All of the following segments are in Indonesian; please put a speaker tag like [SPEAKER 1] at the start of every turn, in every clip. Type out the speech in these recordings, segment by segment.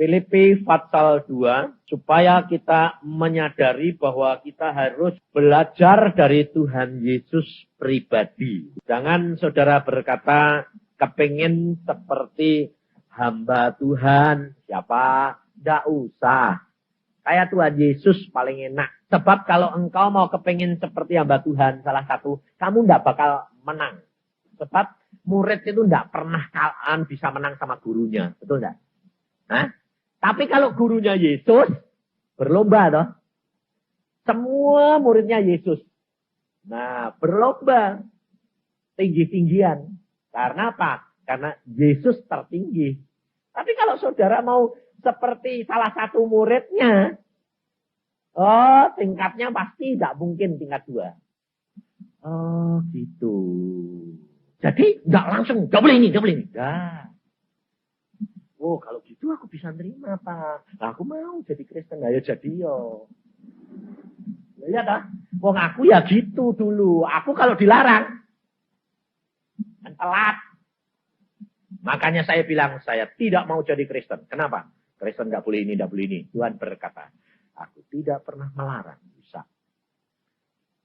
[SPEAKER 1] Filipi pasal 2, supaya kita menyadari bahwa kita harus belajar dari Tuhan Yesus pribadi. Jangan saudara berkata, kepingin seperti hamba Tuhan. Siapa? Tidak usah. Kayak Tuhan Yesus paling enak. Sebab kalau engkau mau kepingin seperti hamba Tuhan, salah satu, kamu tidak bakal menang. Sebab murid itu tidak pernah bisa menang sama gurunya. Betul tidak? Hah? Tapi kalau gurunya Yesus, berlomba toh. Semua muridnya Yesus. Nah, berlomba. Tinggi-tinggian. Karena apa? Karena Yesus tertinggi. Tapi kalau saudara mau seperti salah satu muridnya, oh, tingkatnya pasti tidak mungkin tingkat 2. Oh, gitu. Jadi, tidak langsung, tidak boleh ini, tidak boleh ini. Nah. Oh, kalau gitu aku bisa nerima, Pak. Nah, aku mau jadi Kristen. Ayo jadi yo. Ya dah. Wong aku ya gitu dulu. Aku kalau dilarang, kan telat. Makanya saya bilang, saya tidak mau jadi Kristen. Kenapa? Kristen tidak boleh ini, tidak boleh ini. Tuhan berkata, aku tidak pernah melarang. Bisa.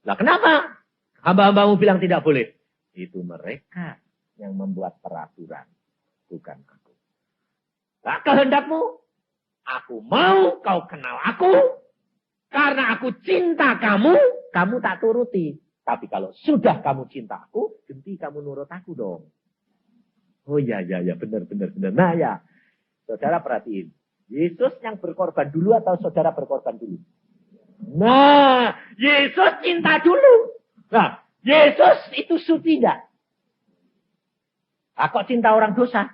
[SPEAKER 1] Lah kenapa? Hamba-hambamu bilang tidak boleh. Itu mereka yang membuat peraturan. Bukan aku. Nah, kehendakmu, aku mau kau kenal aku. Karena aku cinta kamu, kamu tak turuti. Tapi kalau sudah kamu cinta aku, ganti kamu nurut aku dong. Oh ya, benar. Nah ya, saudara perhatiin. Yesus yang berkorban dulu atau saudara berkorban dulu? Nah, Yesus cinta dulu. Nah, Yesus itu suci tidak? Kok cinta orang dosa?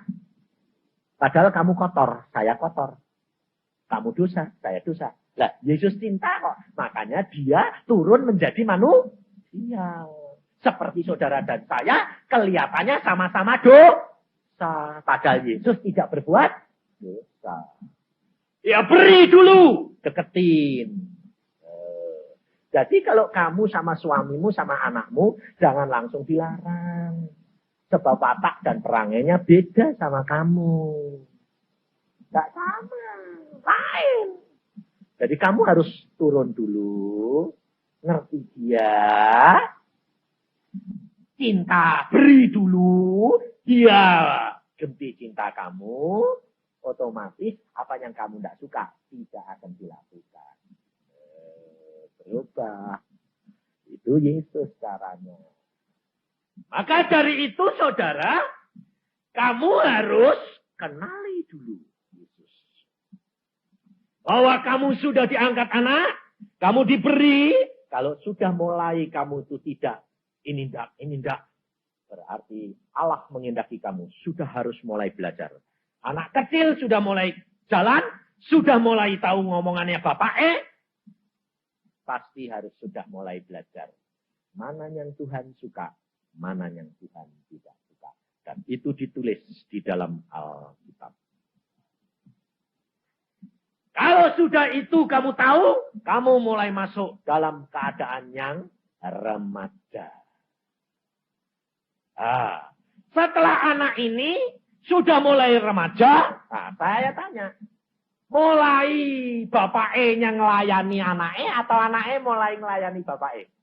[SPEAKER 1] Padahal kamu kotor, saya kotor. Kamu dosa, saya dosa. Lah, Yesus cinta kok. Makanya dia turun menjadi manusia. Seperti saudara dan saya, kelihatannya sama-sama dosa. Padahal Yesus tidak berbuat dosa. Ya beri dulu. Deketin. Jadi kalau kamu sama suamimu, sama anakmu, jangan langsung dilarang. Sebab watak dan perangainya beda sama kamu. Tidak sama. Lain. Jadi kamu harus turun dulu. Ngerti dia. Cinta. Beri dulu. Dia genti cinta kamu. Otomatis apa yang kamu tidak suka tidak akan dilakukan. Berubah. Itu Yesus caranya. Maka dari itu saudara, kamu harus kenali dulu Yesus. Bahwa kamu sudah diangkat anak, kamu diberi. Kalau sudah mulai kamu itu tidak, ini tidak. Berarti Allah mengendaki kamu, sudah harus mulai belajar. Anak kecil sudah mulai jalan, sudah mulai tahu ngomongannya Bapak pasti harus sudah mulai belajar. Mana yang Tuhan suka. Mana yang Tuhan tidak suka. Dan itu ditulis di dalam Alkitab. Kalau sudah itu kamu tahu, kamu mulai masuk dalam keadaan yang remaja. Setelah anak ini sudah mulai remaja, saya tanya, mulai bapak nya ngelayani anaknya atau anaknya mulai ngelayani bapak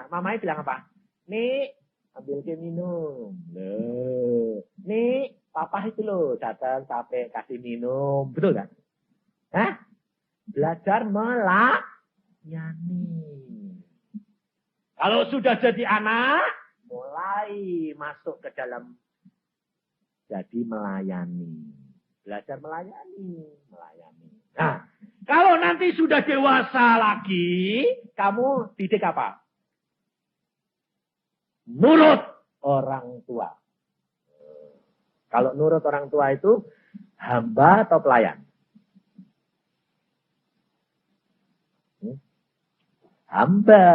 [SPEAKER 1] mamanya bilang apa? Nih, ambil ke minum. Loh. Nih, papa itu loh, datang sampai kasih minum. Betul kan? Belajar melayani. Kalau sudah jadi anak, mulai masuk ke dalam jadi melayani. Belajar melayani. Nah, kalau nanti sudah dewasa lagi, kamu didik apa? Nurut orang tua. Kalau nurut orang tua itu hamba atau pelayan? Hamba.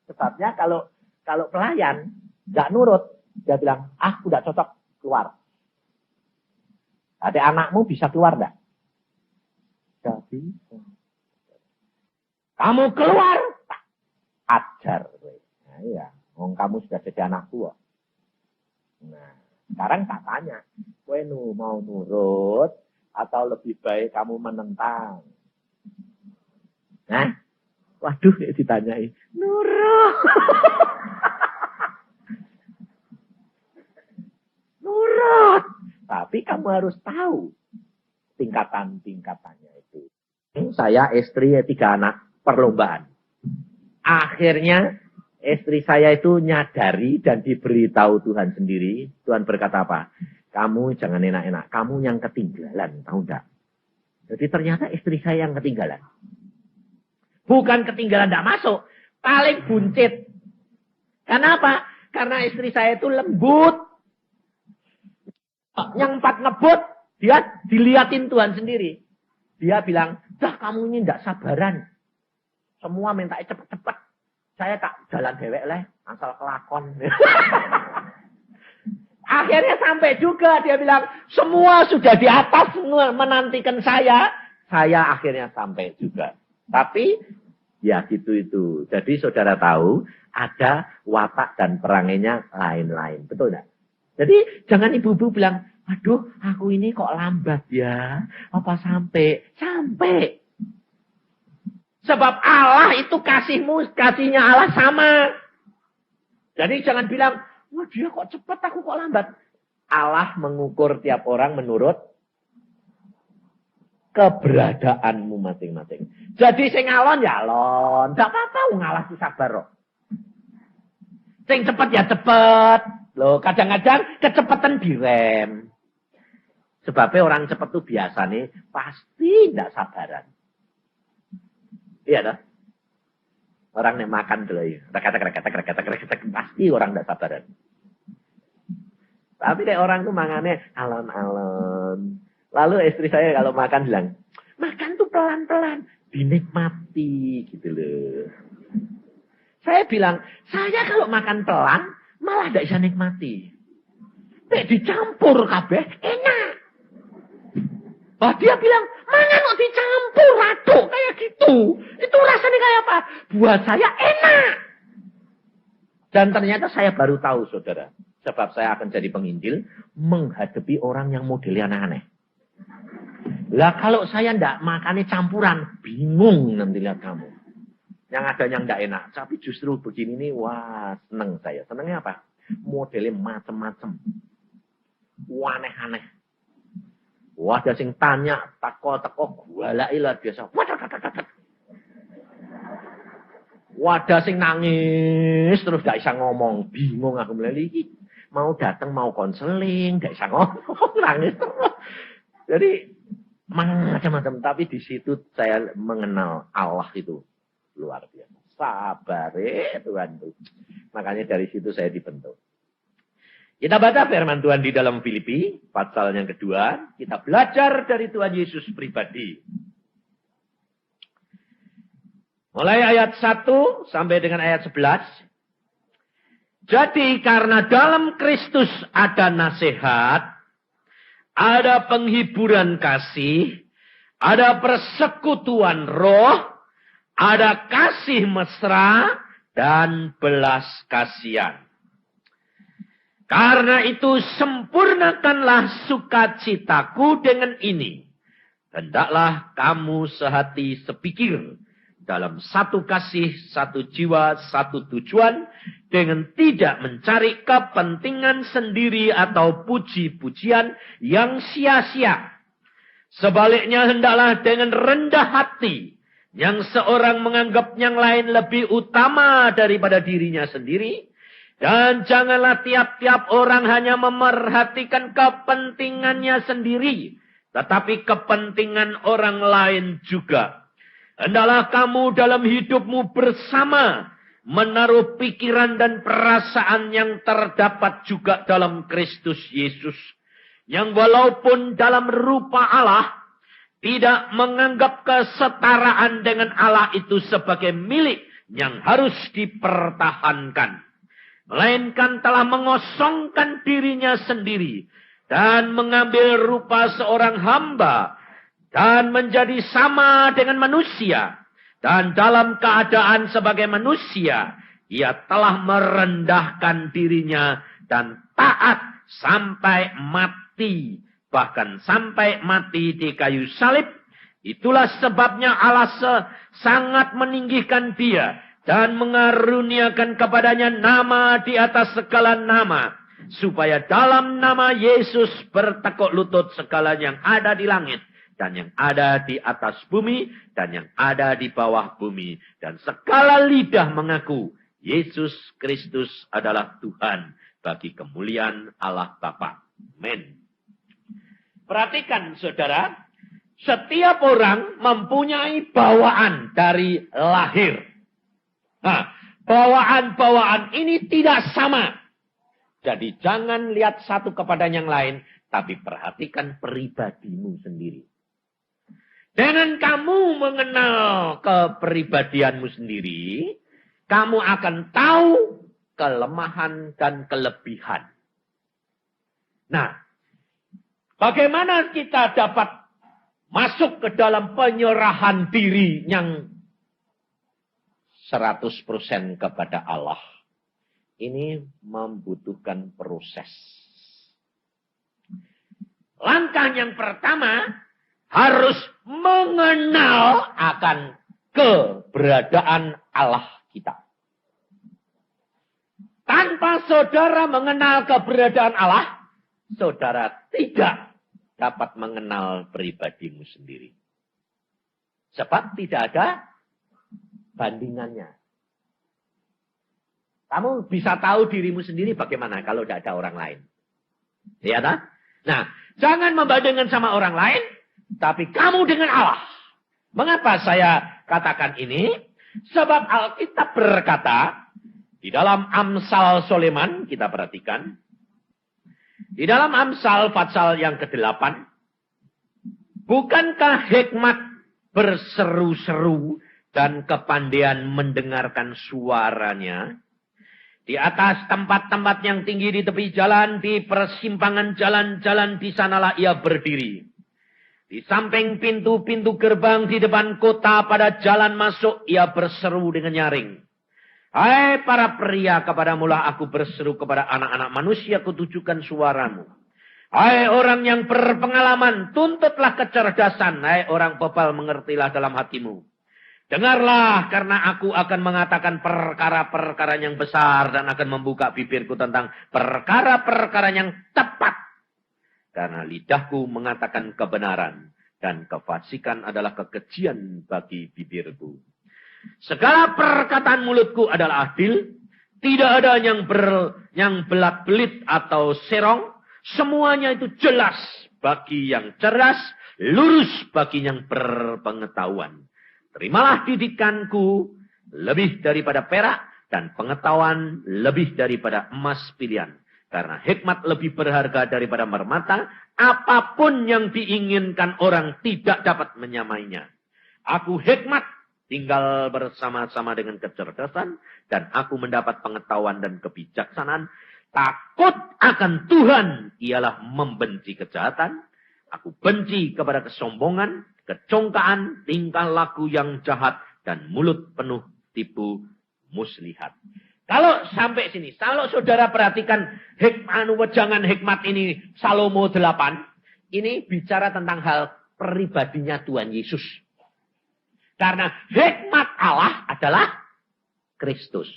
[SPEAKER 1] Sebabnya kalau pelayan nggak nurut, dia bilang, udah cocok, keluar. Adik anakmu bisa keluar enggak? Tidak bisa. Kamu keluar, tak ajar. Nah, iya, kamu sudah jadi anakku. Nah, sekarang tak tanya, mau nurut atau lebih baik kamu menentang? Nah, waduh, ditanyai. Nurut. Nurut. Tapi kamu harus tahu tingkatan-tingkatannya itu. Saya istri 3 anak perlombaan. Akhirnya istri saya itu nyadari dan diberitahu Tuhan sendiri. Tuhan berkata apa? Kamu jangan enak-enak. Kamu yang ketinggalan. Tahu enggak? Jadi ternyata istri saya yang ketinggalan. Bukan ketinggalan enggak masuk. Paling buncit. Kenapa? Karena istri saya itu lembut. Yang 4 ngebut. Dia diliatin Tuhan sendiri. Dia bilang, dah kamu ini enggak sabaran. Semua minta cepet-cepet. Saya tak jalan dewek lah. Asal kelakon. Akhirnya sampai juga. Dia bilang, semua sudah di atas. Semua menantikan saya. Saya akhirnya sampai juga. Tapi, ya gitu itu. Jadi saudara tahu, ada watak dan perangainya lain-lain. Betul enggak? Jadi, jangan ibu-ibu bilang, aduh, aku ini kok lambat ya. Apa sampai? Sampai. Sebab Allah itu kasihnya Allah sama. Jadi jangan bilang, wah dia kok cepat, aku kok lambat. Allah mengukur tiap orang menurut keberadaanmu masing-masing. Jadi sing alon ya alon. Tidak apa-apa, ngalah si sabar kok. Sing cepet ya cepet. Loh, kadang-kadang kecepatan direm. Sebabnya orang cepet tuh biasa nih, pasti tidak sabaran. Iya dah. Orang yang makan dulu ya. Reketek, pasti orang tidak sabaran. Tapi deh orang tuh mangannya alon-alon. Lalu istri saya kalau makan bilang, makan tuh pelan-pelan, dinikmati gitu loh. Saya bilang, saya kalau makan pelan, malah tidak bisa nikmati. Nek dicampur kabeh, enak. Wah dia bilang, mana kok dicampur aduk kayak gitu. Itu rasanya kayak apa? Buat saya enak. Dan ternyata saya baru tahu saudara. Sebab saya akan jadi penginjil, menghadapi orang yang modelnya aneh-aneh. Lah kalau saya ndak makannya campuran, bingung nanti lihat kamu. Yang ada yang ndak enak. Tapi justru begini nih, wah seneng saya. Senengnya apa? Modelnya macem-macem. Aneh-aneh. Wah, ada sing tanya, teko-teko, gualai lah biasa. Wadah sing nangis, terus gak bisa ngomong. Bingung aku meleli. Mau datang, mau konseling, gak bisa ngomong, nangis terus. Jadi, macam-macam. Tapi di situ saya mengenal Allah itu luar biasa. Sabar Tuhan itu. Makanya dari situ saya dibentuk. Kita baca firman Tuhan di dalam Filipi, pasal yang kedua. Kita belajar dari Tuhan Yesus pribadi. Mulai ayat 1 sampai dengan ayat 11. Jadi karena dalam Kristus ada nasihat, ada penghiburan kasih, ada persekutuan roh, ada kasih mesra, dan belas kasihan. Karena itu sempurnakanlah sukacitaku dengan ini. Hendaklah kamu sehati sepikir dalam satu kasih, satu jiwa, satu tujuan, dengan tidak mencari kepentingan sendiri atau puji-pujian yang sia-sia. Sebaliknya hendaklah dengan rendah hati, yang seorang menganggap yang lain lebih utama daripada dirinya sendiri. Dan janganlah tiap-tiap orang hanya memerhatikan kepentingannya sendiri, tetapi kepentingan orang lain juga. Hendaklah kamu dalam hidupmu bersama menaruh pikiran dan perasaan yang terdapat juga dalam Kristus Yesus. Yang walaupun dalam rupa Allah, tidak menganggap kesetaraan dengan Allah itu sebagai milik yang harus dipertahankan. Melainkan telah mengosongkan dirinya sendiri dan mengambil rupa seorang hamba dan menjadi sama dengan manusia. Dan dalam keadaan sebagai manusia, ia telah merendahkan dirinya dan taat sampai mati, bahkan sampai mati di kayu salib. Itulah sebabnya Allah sangat meninggikan dia dan mengaruniakan kepadanya nama di atas segala nama, supaya dalam nama Yesus bertekuk lutut segala yang ada di langit dan yang ada di atas bumi dan yang ada di bawah bumi, dan segala lidah mengaku Yesus Kristus adalah Tuhan, bagi kemuliaan Allah Bapa. Amin. Perhatikan saudara, setiap orang mempunyai bawaan dari lahir. Nah, bawaan-bawaan ini tidak sama. Jadi jangan lihat satu kepada yang lain, tapi perhatikan pribadimu sendiri. Dengan kamu mengenal kepribadianmu sendiri, kamu akan tahu kelemahan dan kelebihan. Nah, bagaimana kita dapat masuk ke dalam penyerahan diri yang 100% kepada Allah? Ini membutuhkan proses. Langkah yang pertama, harus mengenal akan keberadaan Allah kita. Tanpa saudara mengenal keberadaan Allah, saudara tidak dapat mengenal pribadimu sendiri. Sebab tidak ada bandingannya. Kamu bisa tahu dirimu sendiri bagaimana kalau tidak ada orang lain. Ya tak? Nah, jangan membandingkan sama orang lain, tapi kamu dengan Allah. Mengapa saya katakan ini? Sebab Alkitab berkata, di dalam Amsal Soleman, kita perhatikan. Di dalam Amsal pasal yang ke-8, bukankah hikmat berseru-seru dan kepandaian mendengarkan suaranya? Di atas tempat-tempat yang tinggi di tepi jalan, di persimpangan jalan-jalan, di sanalah ia berdiri. Di samping pintu-pintu gerbang di depan kota pada jalan masuk, ia berseru dengan nyaring. Hai para pria, kepadamulah aku berseru, kepada anak-anak manusia kutujukan suaramu. Hai orang yang berpengalaman, tuntutlah kecerdasan. Hai orang bebal, mengertilah dalam hatimu. Dengarlah, karena aku akan mengatakan perkara-perkara yang besar dan akan membuka bibirku tentang perkara-perkara yang tepat. Karena lidahku mengatakan kebenaran dan kefasikan adalah kekejian bagi bibirku. Segala perkataan mulutku adalah adil, tidak ada yang belat-belit atau serong. Semuanya itu jelas bagi yang cerdas, lurus bagi yang berpengetahuan. Terimalah didikanku lebih daripada perak dan pengetahuan lebih daripada emas pilihan. Karena hikmat lebih berharga daripada permata, apapun yang diinginkan orang tidak dapat menyamainya. Aku hikmat, tinggal bersama-sama dengan kecerdasan, dan aku mendapat pengetahuan dan kebijaksanaan. Takut akan Tuhan ialah membenci kejahatan. Aku benci kepada kesombongan, kecongkaan, tingkah laku yang jahat, dan mulut penuh tipu muslihat. Kalau sampai sini, kalau saudara perhatikan wejangan hikmat ini, Salomo 8, ini bicara tentang hal pribadinya Tuhan Yesus. Karena hikmat Allah adalah Kristus.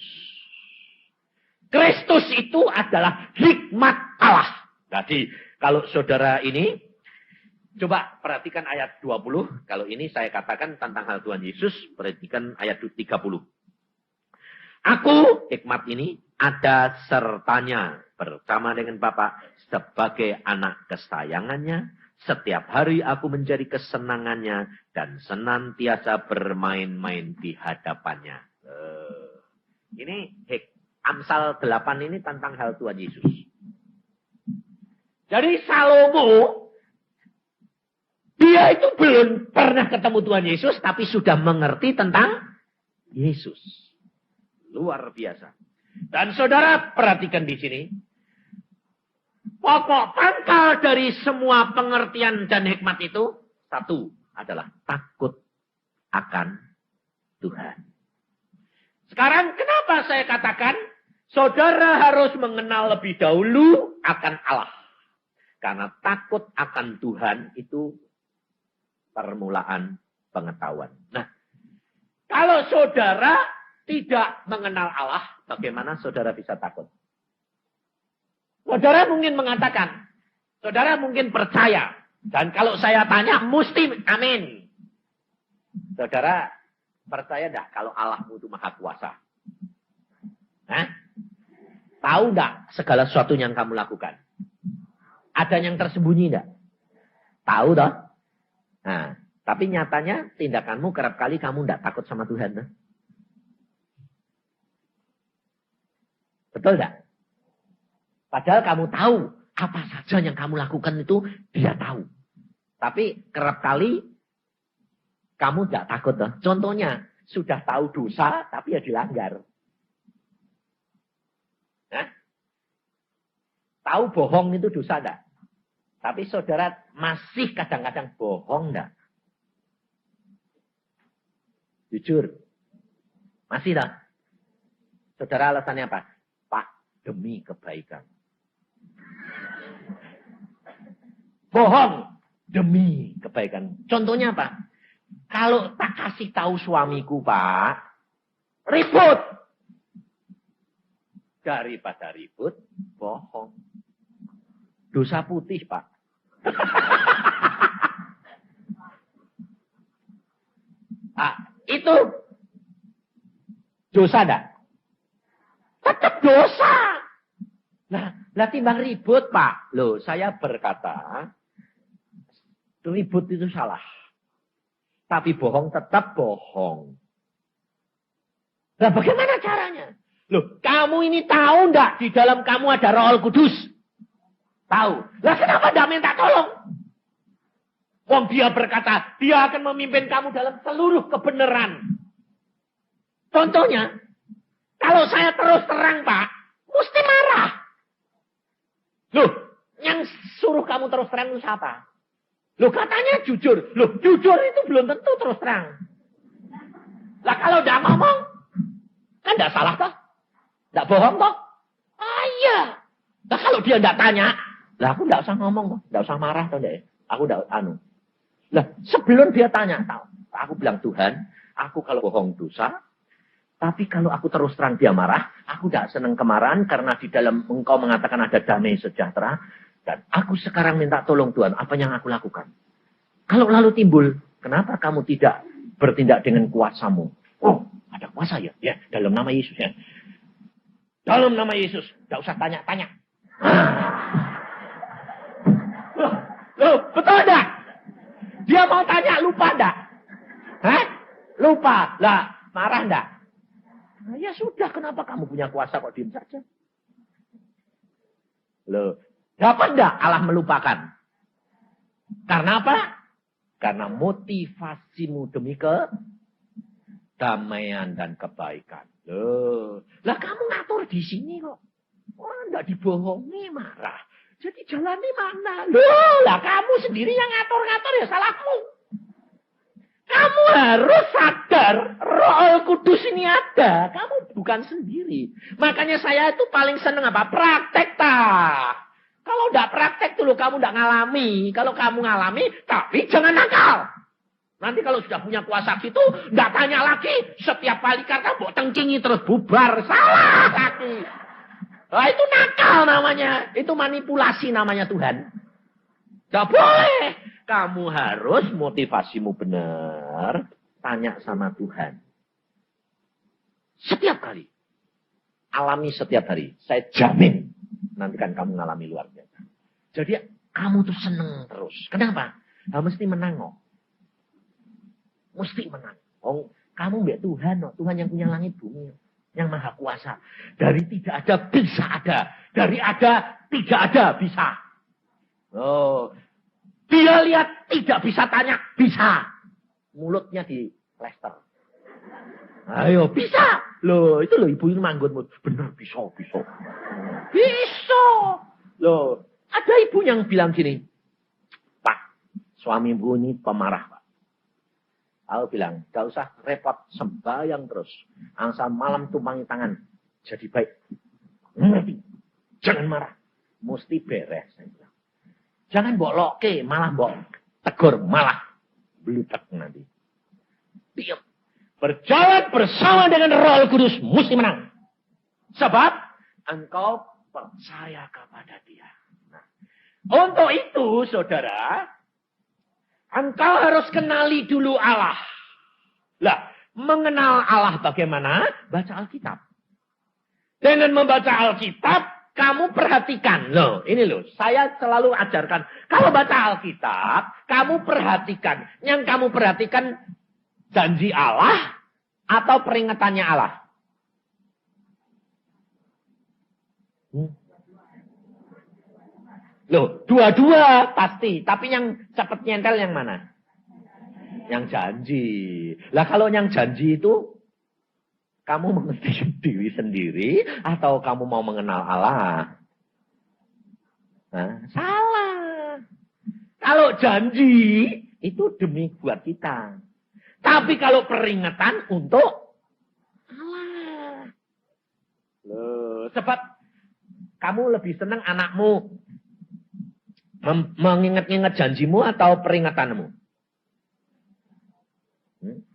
[SPEAKER 1] Kristus itu adalah hikmat Allah. Jadi, kalau saudara ini, coba perhatikan ayat 20. Kalau ini saya katakan tentang hal Tuhan Yesus, perhatikan ayat 30. Aku, hikmat ini, ada sertanya bersama dengan Bapa sebagai anak kesayangannya. Setiap hari aku menjadi kesenangannya dan senantiasa bermain-main di hadapannya. Ini Amsal 8 ini tentang hal Tuhan Yesus. Jadi Salomo, dia itu belum pernah ketemu Tuhan Yesus, tapi sudah mengerti tentang Yesus. Luar biasa. Dan saudara perhatikan di sini. Pokok pangkal dari semua pengertian dan hikmat itu, satu adalah takut akan Tuhan. Sekarang kenapa saya katakan, saudara harus mengenal lebih dahulu akan Allah. Karena takut akan Tuhan itu permulaan pengetahuan. Nah, kalau saudara tidak mengenal Allah, bagaimana saudara bisa takut? Saudara mungkin mengatakan, saudara mungkin percaya. Dan kalau saya tanya, mesti amin. Saudara percaya enggak kalau Allahmu itu maha kuasa? Hah? Tahu enggak segala sesuatu yang kamu lakukan? Ada yang tersembunyi enggak? Tahu toh? Nah, tapi nyatanya tindakanmu kerap kali kamu enggak takut sama Tuhan toh? Betul enggak? Padahal kamu tahu apa saja yang kamu lakukan itu dia tahu. Tapi kerap kali kamu tidak takut. Toh. Contohnya, sudah tahu dosa tapi ya dilanggar. Hah? Tahu bohong itu dosa enggak? Tapi saudara masih kadang-kadang bohong enggak? Jujur. Masih tak? Saudara alasannya apa? Pak, demi kebaikan. Bohong demi kebaikan. Contohnya apa? Kalau tak kasih tahu suamiku, Pak, ribut. Daripada ribut, bohong. Dosa putih, Pak. Itu dosa enggak? Tetap dosa. Lah timbang ribut, Pak. Loh, saya berkata, ribut itu salah. Tapi bohong tetap bohong. Nah, bagaimana caranya? Loh, kamu ini tahu enggak di dalam kamu ada Roh Kudus? Tahu. Lah kenapa enggak minta tolong? Wong dia berkata, dia akan memimpin kamu dalam seluruh kebenaran. Contohnya, kalau saya terus terang, Pak, mesti marah. Loh, yang suruh kamu terus terang itu siapa? Loh, katanya jujur. Loh, jujur itu belum tentu terus terang. Lah kalau enggak ngomong, kan enggak salah toh? Enggak bohong toh? Iya. Lah kalau dia enggak tanya, lah aku enggak usah ngomong toh, enggak usah marah toh enggak. Aku enggak Lah, sebelum dia tanya, tahu. Aku bilang, Tuhan, aku kalau bohong dosa, tapi kalau aku terus terang dia marah, aku tidak senang kemarahan karena di dalam engkau mengatakan ada damai sejahtera. Dan aku sekarang minta tolong Tuhan, apa yang aku lakukan? Kalau lalu timbul, kenapa kamu tidak bertindak dengan kuasamu? Oh, ada kuasa ya? Ya, dalam nama Yesus ya. Dalam nama Yesus, tidak usah tanya-tanya. Loh, betul enggak? Dia mau tanya, lupa enggak? Hah? Lupa. Lah, marah enggak? Nah, ya sudah, kenapa kamu punya kuasa kok diam saja? Loh, dapat enggak Allah melupakan? Karena apa? Karena motivasimu demi kedamaian dan kebaikan. Loh, lah kamu ngatur di sini kok. Wah, enggak dibohongi, marah. Jadi jalannya mana? Loh, lah kamu sendiri yang ngatur-ngatur ya salahmu. Kamu harus sadar Roh Kudus ini ada. Kamu bukan sendiri. Makanya saya itu paling seneng apa? Praktek tak. Kalau enggak praktek dulu kamu enggak ngalami. Kalau kamu ngalami, tapi jangan nakal. Nanti kalau sudah punya kuasa gitu, enggak tanya lagi. Setiap kali kata mbok tengcingi terus bubar. Salah lagi. Nah, itu nakal namanya. Itu manipulasi namanya Tuhan. Tidak boleh. Kamu harus motivasimu benar. Tanya sama Tuhan. Setiap kali. Alami setiap hari. Saya jamin. Nanti kan kamu ngalami luar biasa. Jadi kamu tuh seneng terus. Kenapa? Kamu mesti menang. Oh. Mesti menang. Oh, kamu mbak Tuhan. Oh. Tuhan yang punya langit bumi. Yang maha kuasa. Dari tidak ada bisa ada. Dari ada tidak ada bisa. Oh, dia lihat tidak bisa tanya bisa. Mulutnya di plester. Ayo bisa. Loh itu loh ibu ini manggutmu. Bener bisa. Bisa. Loh ada ibu yang bilang gini. Pak suamimu ini pemarah. Aku bilang, gak usah repot, sembahyang terus. Angsa malam tumpangi tangan. Jadi baik. Ngerti? Jangan marah. Mesti beres. Saya bilang. Jangan mbok loke, malah mbok tegur, malah blutek nanti. Diam. Berjalan bersama dengan Roh Kudus mesti menang. Sebab engkau percaya kepada Dia. Nah, untuk itu, saudara, engkau harus kenali dulu Allah. Lah, mengenal Allah bagaimana? Baca Alkitab. Dengan membaca Alkitab, kamu perhatikan. Loh, ini loh, saya selalu ajarkan. Kalau baca Alkitab, kamu perhatikan. Yang kamu perhatikan janji Allah atau peringatannya Allah? Loh, dua-dua pasti. Tapi yang cepat nyentel yang mana? Yang janji. Lah kalau yang janji itu, kamu mengerti diri sendiri atau kamu mau mengenal Allah? Nah, salah. Kalau janji, itu demi buat kita. Tapi kalau peringatan untuk Allah. Loh, sebab kamu lebih senang anakmu mengingat-ingat janjimu atau peringatanmu?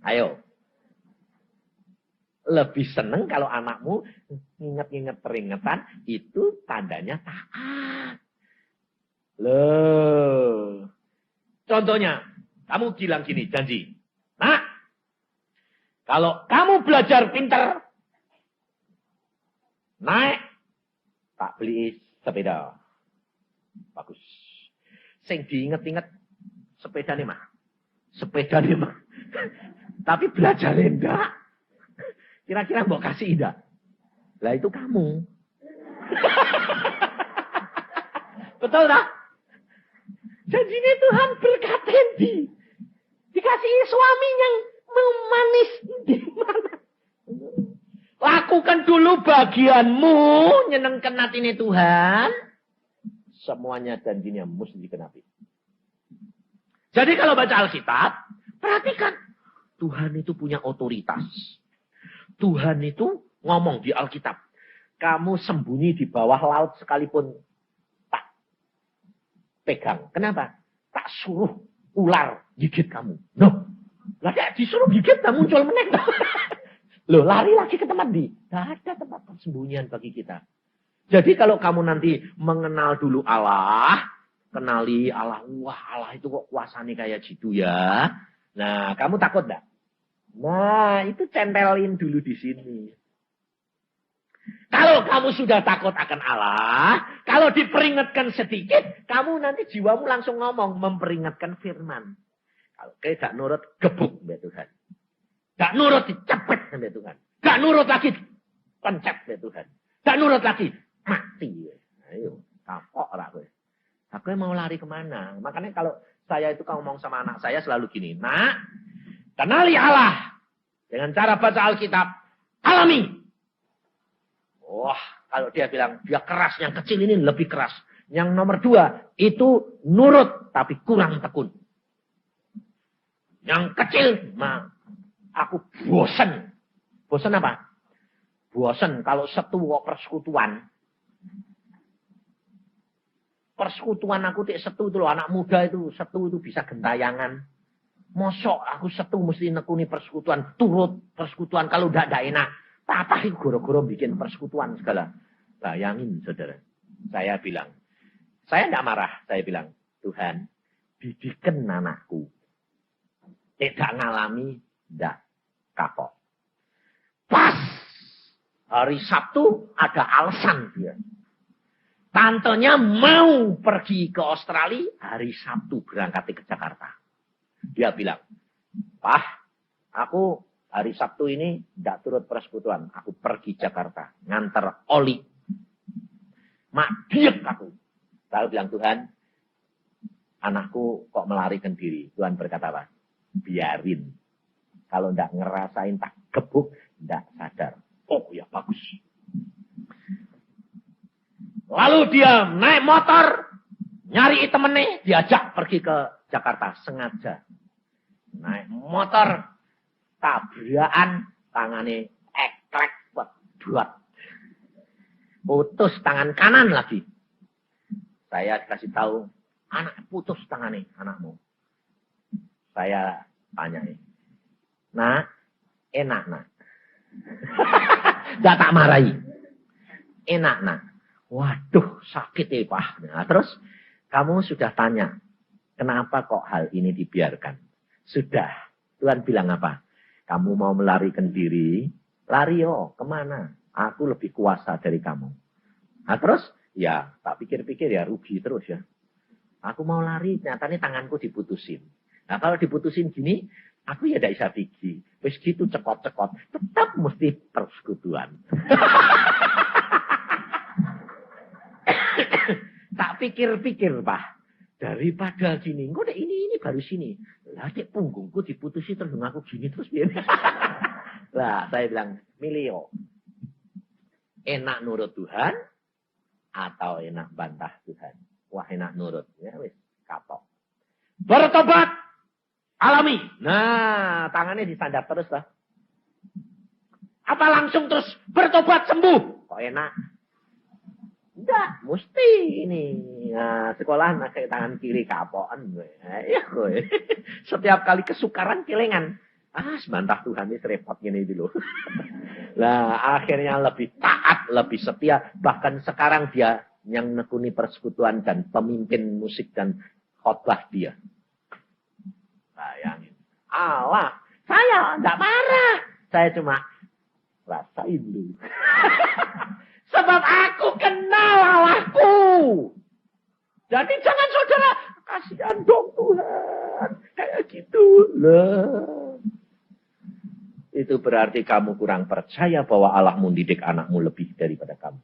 [SPEAKER 1] Ayo. Lebih senang kalau anakmu ingat-ingat peringatan, itu tandanya taat. Loh. Contohnya, kamu bilang gini, janji. Nah, kalau kamu belajar pintar, naik, tak beli sepeda. Bagus. Sing diinget-inget sepeda nih mah. Sepeda nih mah. Tapi belajar enggak. Kira-kira mau kasih enggak? Lah itu kamu. Betul tak? Janjinya Tuhan berkata dikasih suami yang memanis di mana? Lakukan dulu bagianmu, nyenengkan hatinya Tuhan. Semuanya janjinya mesti dikenapi. Jadi kalau baca Alkitab, perhatikan. Tuhan itu punya otoritas. Tuhan itu ngomong di Alkitab. Kamu sembunyi di bawah laut sekalipun tak pegang. Kenapa? Tak suruh ular gigit kamu. Loh, lah disuruh gigit tak muncul meneng. Loh, lari lagi ke tempat di. Tidak ada tempat persembunyian bagi kita. Jadi kalau kamu nanti mengenal dulu Allah, kenali Allah, wah Allah itu kok kuasanya kayak gitu ya. Nah, kamu takut enggak? Nah, itu centelin dulu di sini. Kalau kamu sudah takut akan Allah, kalau diperingatkan sedikit, kamu nanti jiwamu langsung ngomong, memperingatkan firman. Kalau kayak gak nurut, gebuk ya Tuhan. Gak nurut, dicepet ya Tuhan. Gak nurut lagi, pencet ya Tuhan. Gak nurut lagi, mati. Ayo, kapok lah gue. Aku mau lari kemana? Makanya kalau saya itu ngomong sama anak saya selalu gini. Nak, kenali Allah. Dengan cara baca Alkitab. Alami. Wah, kalau dia bilang, dia keras. Yang kecil ini lebih keras. Yang nomor 2, itu nurut. Tapi kurang tekun. Yang kecil, aku bosen. Bosen apa? Bosen kalau setu kok persekutuan. Persekutuan aku tik setu itu loh. Anak muda itu setu itu bisa gentayangan. Mosok aku setu mesti nekuni persekutuan. Turut persekutuan kalau udah enak. Apa sih goro-goro bikin persekutuan segala. Bayangin saudara. Saya bilang. Saya tidak marah. Saya bilang. Tuhan. Didikan anakku. Tidak ngalami. Tidak kapok. Pas. Hari Sabtu ada alasan dia. Tantenya mau pergi ke Australia, hari Sabtu berangkat ke Jakarta. Dia bilang, Pak, aku hari Sabtu ini tidak turut persekutuan. Aku pergi Jakarta, ngantar oli. Mak, diam aku. Lalu bilang, Tuhan, anakku kok melarikan diri. Tuhan berkata apa? Biarin. Kalau tidak ngerasain tak gebuk, tidak sadar. Oh ya bagus. Lalu dia naik motor, nyari temennya, diajak pergi ke Jakarta, sengaja. Naik motor, tabrakan, tangannya eklek, buat. Putus tangan kanan lagi. Saya kasih tahu, anak putus tangannya anakmu. Saya tanya, nak, enak nak. Gak tak marahi. Enak nak. Waduh, sakit ya Pak. Nah, terus kamu sudah tanya, kenapa kok hal ini dibiarkan? Sudah. Tuhan bilang apa? Kamu mau melarikan diri, lari kemana? Aku lebih kuasa dari kamu. Nah terus, ya tak pikir-pikir ya rugi terus ya. Aku mau lari, nyatanya tanganku diputusin. Nah kalau diputusin gini, aku ya tidak bisa pergi. Wis gitu cekot-cekot, tetap mesti persekutuan. Tak pikir-pikir Pak, daripada gini, kok ini baru sini. Lah dek punggungku diputusin terus aku gini terus biar. Lah saya bilang, milih enak nurut Tuhan atau enak bantah Tuhan. Wah enak nurut, ya wis kapok. Bertobat, alami. Nah, tangannya disandap terus lah. Apa langsung terus bertobat sembuh? Kok enak? Enggak, mesti ini. Nah, sekolah pakai tangan kiri kapokan. Ya, setiap kali kesukaran kelengan. Sebantah Tuhan ini repot gini dulu. Nah, akhirnya lebih taat, lebih setia. Bahkan sekarang dia yang nekuni persekutuan dan pemimpin musik dan khotbah dia. Bayangin. Allah, saya enggak marah. Saya cuma rasain dulu. Sebab aku kenal Allahku. Jadi jangan saudara, kasihan dong Tuhan. Kayak gitu. Lah. Itu berarti kamu kurang percaya bahwa Allah mendidik anakmu lebih daripada kamu.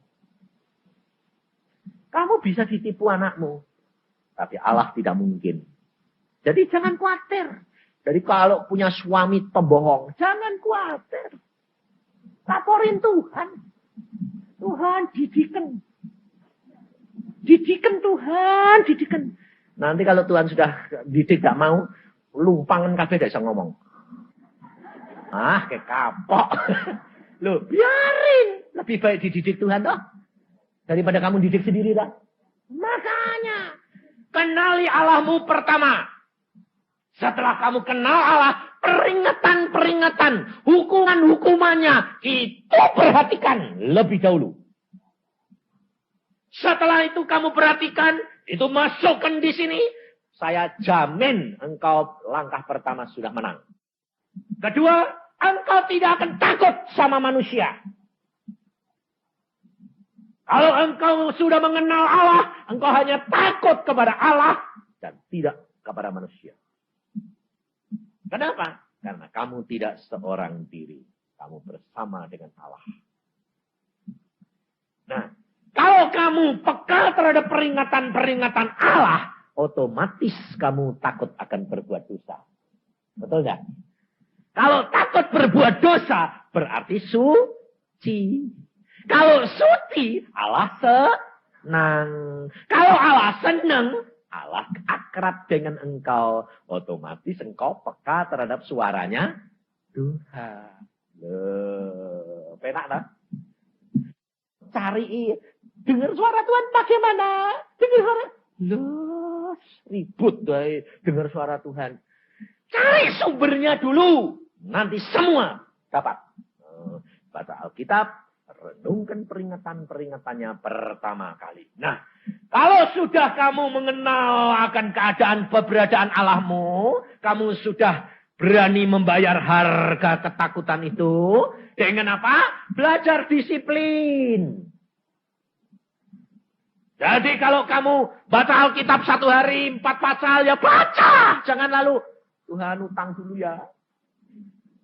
[SPEAKER 1] Kamu bisa ditipu anakmu. Tapi Allah tidak mungkin. Jadi jangan khawatir. Jadi kalau punya suami pembohong, jangan khawatir. Laporin Tuhan. Tuhan didikan. Didikan Tuhan, didikan. Nanti kalau Tuhan sudah didik gak mau, lumpangan kabeh gak bisa ngomong. Kayak kapok. Loh, biarin. Lebih baik dididik Tuhan toh. Daripada kamu didik sendiri toh. Makanya, kenali Allahmu pertama. Setelah kamu kenal Allah, peringatan-peringatan, hukuman-hukumannya, itu perhatikan lebih dahulu. Setelah itu kamu perhatikan, itu masukkan di sini, saya jamin engkau langkah pertama sudah menang. Kedua, engkau tidak akan takut sama manusia. Kalau engkau sudah mengenal Allah, engkau hanya takut kepada Allah dan tidak kepada manusia. Kenapa? Karena kamu tidak seorang diri. Kamu bersama dengan Allah. Nah, kalau kamu peka terhadap peringatan-peringatan Allah, otomatis kamu takut akan berbuat dosa. Betul nggak? Kalau takut berbuat dosa, berarti suci. Kalau suci, Allah senang. Kalau Allah senang, Allah akrab dengan engkau. Otomatis engkau peka terhadap suaranya Tuhan. Loh, penak tak? Cari, dengar suara Tuhan bagaimana? Dengar suara. Loh, ribut deh dengar suara Tuhan. Cari sumbernya dulu. Nanti semua dapat. Baca Alkitab, renungkan peringatan-peringatannya pertama kali. Nah, kalau sudah kamu mengenal akan keadaan keberadaan Allahmu, kamu sudah berani membayar harga ketakutan itu, dengan apa? Belajar disiplin. Jadi kalau kamu baca Alkitab 1 hari 4 pasal, ya baca. Jangan lalu, Tuhan utang dulu ya.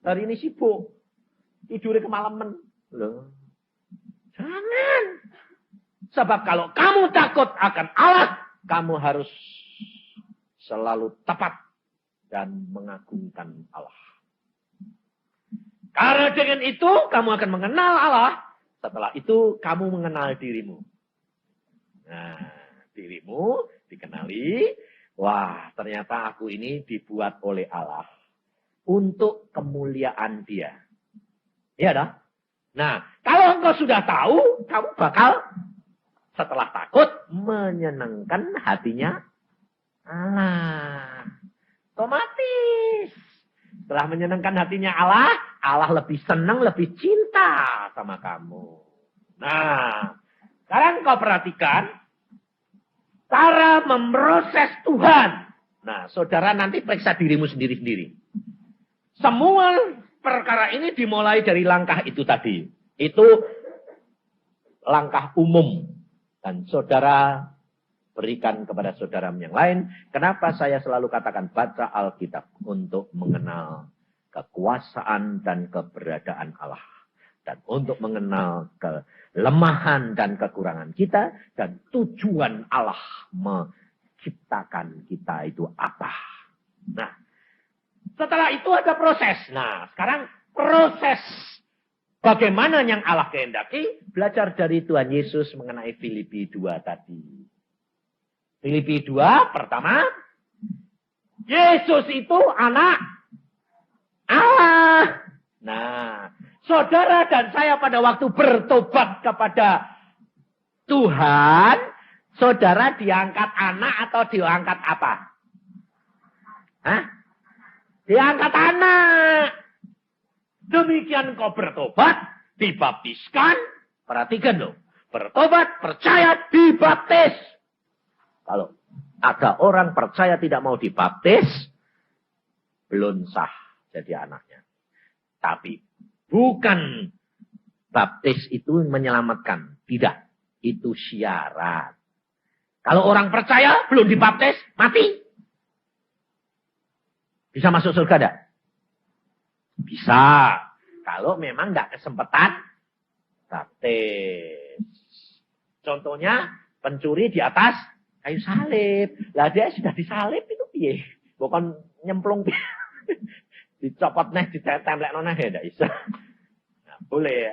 [SPEAKER 1] Hari ini sibuk. Tidurnya kemalaman. Loh. Jangan. Sebab kalau kamu takut akan Allah, kamu harus selalu tepat dan mengagungkan Allah. Karena dengan itu, kamu akan mengenal Allah. Setelah itu, kamu mengenal dirimu. Nah, dirimu dikenali. Wah, ternyata aku ini dibuat oleh Allah. Untuk kemuliaan dia. Iya dah. Nah, kalau engkau sudah tahu, kamu bakal setelah takut menyenangkan hatinya Allah. Otomatis. Setelah menyenangkan hatinya Allah, Allah lebih senang, lebih cinta sama kamu. Nah, sekarang kau perhatikan cara memproses Tuhan. Nah, saudara nanti periksa dirimu sendiri-sendiri. Semua perkara ini dimulai dari langkah itu tadi. Itu langkah umum. Dan saudara berikan kepada saudara yang lain. Kenapa saya selalu katakan baca Alkitab untuk mengenal kekuasaan dan keberadaan Allah. Dan untuk mengenal kelemahan dan kekurangan kita. Dan tujuan Allah menciptakan kita itu apa. Nah, setelah itu ada proses. Nah, sekarang proses bagaimana yang Allah kehendaki. Belajar dari Tuhan Yesus mengenai Filipi 2 tadi. Filipi 2 pertama. Yesus itu anak Allah. Nah, saudara dan saya pada waktu bertobat kepada Tuhan. Saudara diangkat anak atau diangkat apa? Hah? Diangkat anak. Demikian kau bertobat, dibaptiskan. Perhatikan loh. Bertobat, percaya, dibaptis. Kalau ada orang percaya tidak mau dibaptis, belum sah jadi anaknya. Tapi bukan baptis itu menyelamatkan. Tidak. Itu syarat. Kalau orang percaya belum dibaptis, mati. Bisa masuk surga tidak? Bisa. Kalau memang tidak kesempatan baptis. Contohnya pencuri di atas kayu salib. Lah dia sudah disalib itu piye? Bukan nyemplung dicopot neh, ditemplek noneh ya tidak bisa. Nah, boleh.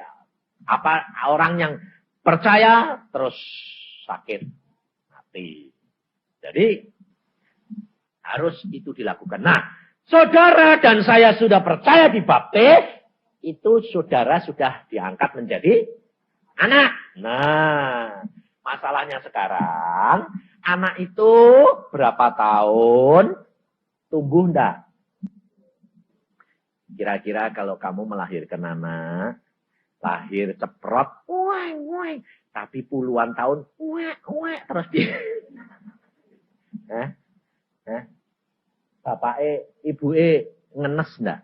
[SPEAKER 1] Apa orang yang percaya terus sakit mati. Jadi harus itu dilakukan. Nah, saudara dan saya sudah percaya dibaptis, itu saudara sudah diangkat menjadi anak. Nah, masalahnya sekarang anak itu berapa tahun tumbuh enggak? Kira-kira kalau kamu melahirkan anak, lahir ceprot, woi, tapi puluhan tahun, woi, terus dia. Bapake, ibuke ngenes enggak?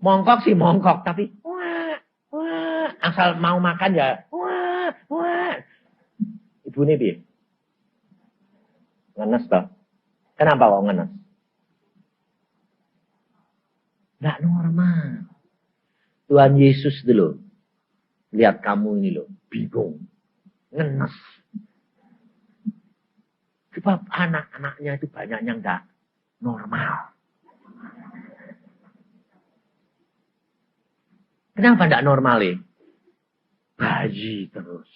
[SPEAKER 1] Mongkok sih mongkok, tapi wah, asal mau makan ya, wah. Ibune piye? Ngenes toh. Kenapa kok ngenes? Enggak normal. Tuhan Yesus dulu. Lihat kamu ini loh, bingung. Ngenes. Sebab anak-anaknya itu banyak yang enggak normal. Kenapa enggak normal ya? Bayi terus.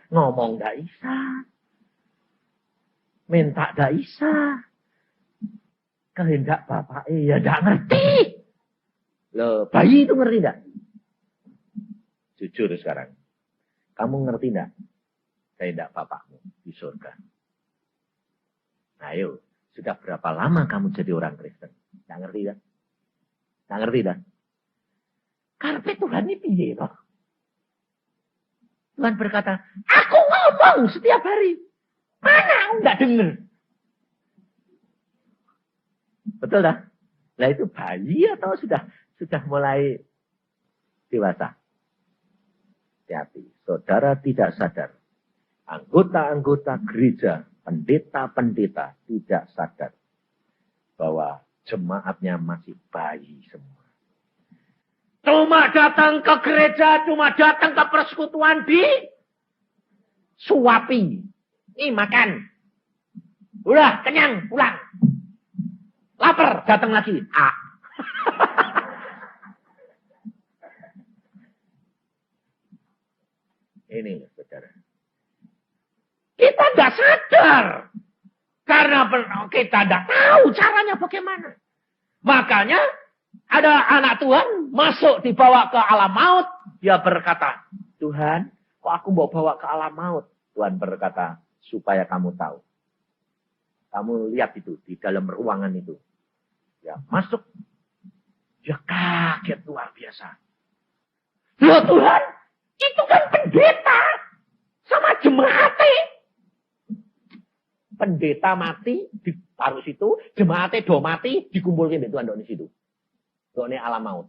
[SPEAKER 1] Ngomong enggak bisa. Minta enggak bisa. Kehendak bapak ya enggak ngerti. Loh, bayi itu ngerti enggak? Jujur sekarang. Kamu ngerti enggak? Kehendak bapakmu di surga. Ayo, sudah berapa lama kamu jadi orang Kristen? Enggak ngerti dah? Enggak ngerti dah? Karpe Tuhan ini piye toh? Tuhan berkata, aku ngomong setiap hari. Mana aku enggak dengar? Betul dah? Nah itu bayi atau sudah mulai dewasa? Hati-hati. Saudara tidak sadar. Anggota-anggota gereja, pendeta-pendeta tidak sadar. Bahwa jemaatnya masih bayi semua. Cuma datang ke gereja, cuma datang ke persekutuan di suapi. Nih makan. Udah kenyang, pulang. Lapar, datang lagi. Ini saudara. Kita nggak sadar. Karena kita nggak tahu caranya bagaimana. Makanya ada anak Tuhan masuk dibawa ke alam maut. Dia berkata, Tuhan, Kok aku bawa ke alam maut? Tuhan berkata, supaya kamu tahu. Kamu lihat itu, di dalam ruangan itu. Ya, masuk. Dia kaget luar biasa. Ya Tuhan, itu kan pendeta. Sama jemaatnya. Pendeta mati, ditaruh situ. Jemaatnya do mati, dikumpulkan di Tuhan di situ. Tuhan alam maut.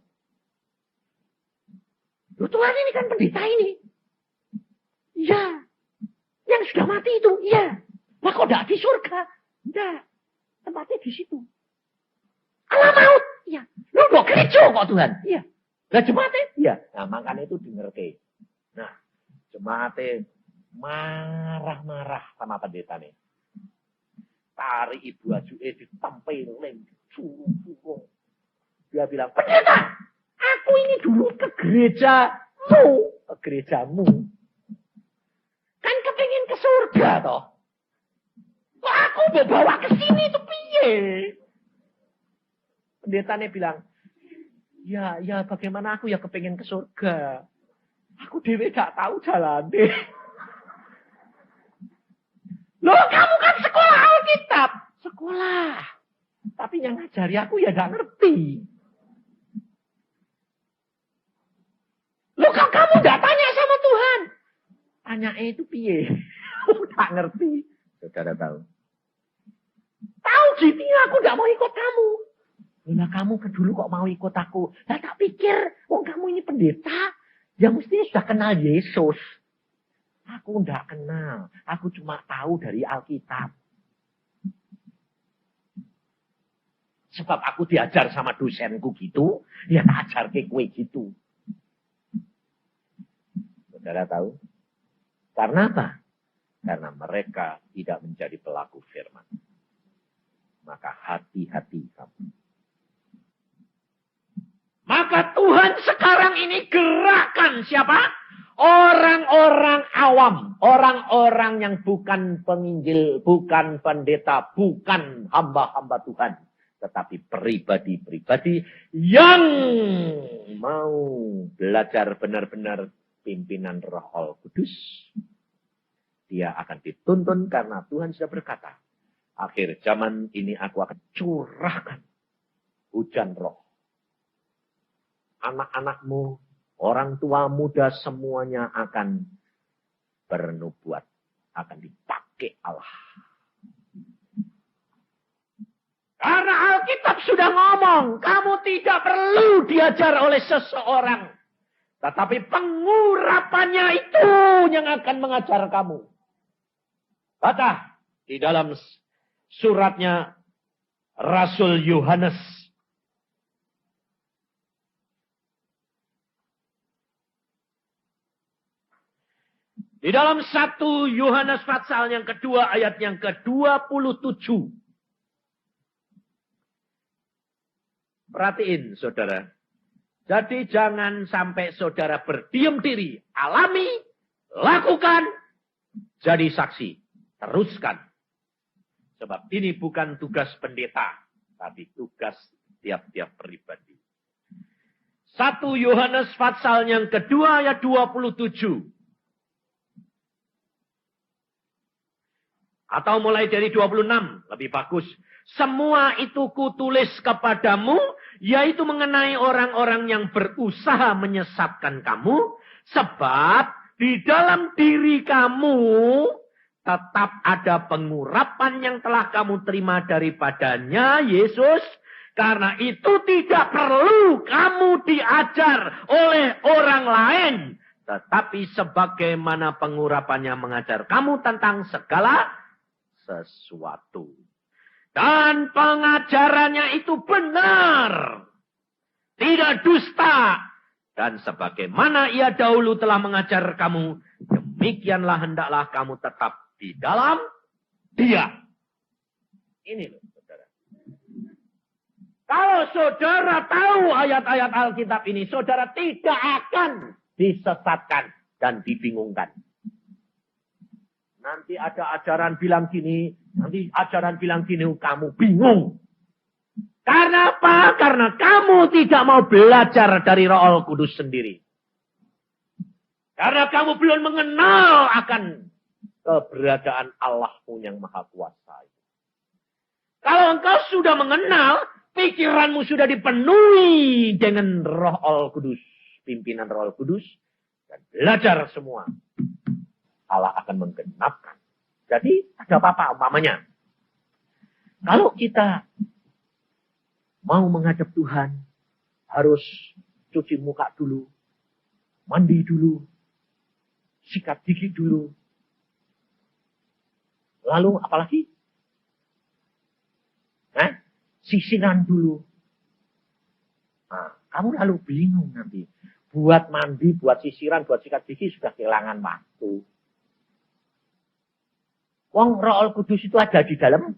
[SPEAKER 1] Loh, Tuhan ini kan pendeta ini. Iya. Yang sudah mati itu, iya. Lah kok tidak di surga? Tidak. Tempatnya di situ. Alam maut. Iya. Lu kok gereja kok Tuhan? Iya. Lah jemaatnya? Iya. Nah makanya itu dengerke. Nah jemaatnya marah-marah sama pendeta nih. Tarik ibu ajuke ditempelin. Suruh. Dia bilang, pendeta, aku ini dulu ke gerejamu. Kan kepengen ke surga toh. Kok aku bawa ke sini tuh piye? Pendetanya bilang, ya bagaimana aku ya kepengen ke surga. Aku dewe gak tahu jalan deh. Loh kamu kan sekolah Alkitab. Sekolah. Tapi yang ngajari aku ya gak ngerti. Loh kok kamu gak tanya sama Tuhan? Tanya itu piye? Gak ngerti. Saudara tahu. Tahu gitu aku gak mau ikut kamu. Nah kamu dulu kok mau ikut aku? Nah tak pikir, kamu ini pendeta. Ya mesti sudah kenal Yesus. Aku enggak kenal. Aku cuma tahu dari Alkitab. Sebab aku diajar sama dosenku gitu. Ya tak ajar ke kue gitu. Saudara tahu? Karena apa? Karena mereka tidak menjadi pelaku firman. Maka hati-hati kamu. Maka Tuhan sekarang ini gerakkan siapa? Orang-orang awam. Orang-orang yang bukan penginjil, bukan pendeta, bukan hamba-hamba Tuhan. Tetapi pribadi-pribadi yang mau belajar benar-benar pimpinan Roh Kudus. Dia akan dituntun karena Tuhan sudah berkata, akhir zaman ini aku akan curahkan hujan roh. Anak-anakmu, orang tua muda semuanya akan bernubuat. Akan dipakai Allah. Karena Alkitab sudah ngomong, kamu tidak perlu diajar oleh seseorang. Tetapi pengurapannya itu yang akan mengajar kamu. Baca di dalam suratnya Rasul Yohanes. Di dalam 1 Yohanes pasal yang kedua ayat yang ke-27. Perhatiin saudara. Jadi jangan sampai saudara berdiam diri. Alami, lakukan, jadi saksi. Teruskan. Sebab ini bukan tugas pendeta. Tapi tugas tiap-tiap pribadi. 1 Yohanes pasal yang kedua ayat 27. Atau mulai dari 26, lebih bagus. Semua itu kutulis kepadamu, yaitu mengenai orang-orang yang berusaha menyesatkan kamu. Sebab di dalam diri kamu tetap ada pengurapan yang telah kamu terima daripadanya, Yesus. Karena itu tidak perlu kamu diajar oleh orang lain. Tetapi sebagaimana pengurapannya mengajar kamu tentang segala sesuatu. Dan pengajarannya itu benar. Tidak dusta. Dan sebagaimana ia dahulu telah mengajar kamu, demikianlah hendaklah kamu tetap di dalam dia. Ini loh saudara. Kalau saudara tahu ayat-ayat Alkitab ini, saudara tidak akan disesatkan dan dibingungkan. Nanti ada ajaran bilang gini, nanti ajaran bilang gini, kamu bingung. Karena apa? Karena kamu tidak mau belajar dari Roh Kudus sendiri. Karena kamu belum mengenal akan keberadaan Allahmu yang maha kuasa. Kalau engkau sudah mengenal, pikiranmu sudah dipenuhi dengan Roh Al-Kudus. Pimpinan Roh Al-Kudus. Dan belajar semua. Allah akan menggenapkan. Jadi ada apa-apa umpamanya. Kalau kita mau menghadap Tuhan, harus cuci muka dulu. Mandi dulu. Sikat gigi dulu. Lalu apalagi? Sisiran dulu. Nah, kamu lalu bingung nanti. Buat mandi, buat sisiran, buat sikat gigi sudah kehilangan waktu. Wong Roh Al-Kudus itu ada di dalam.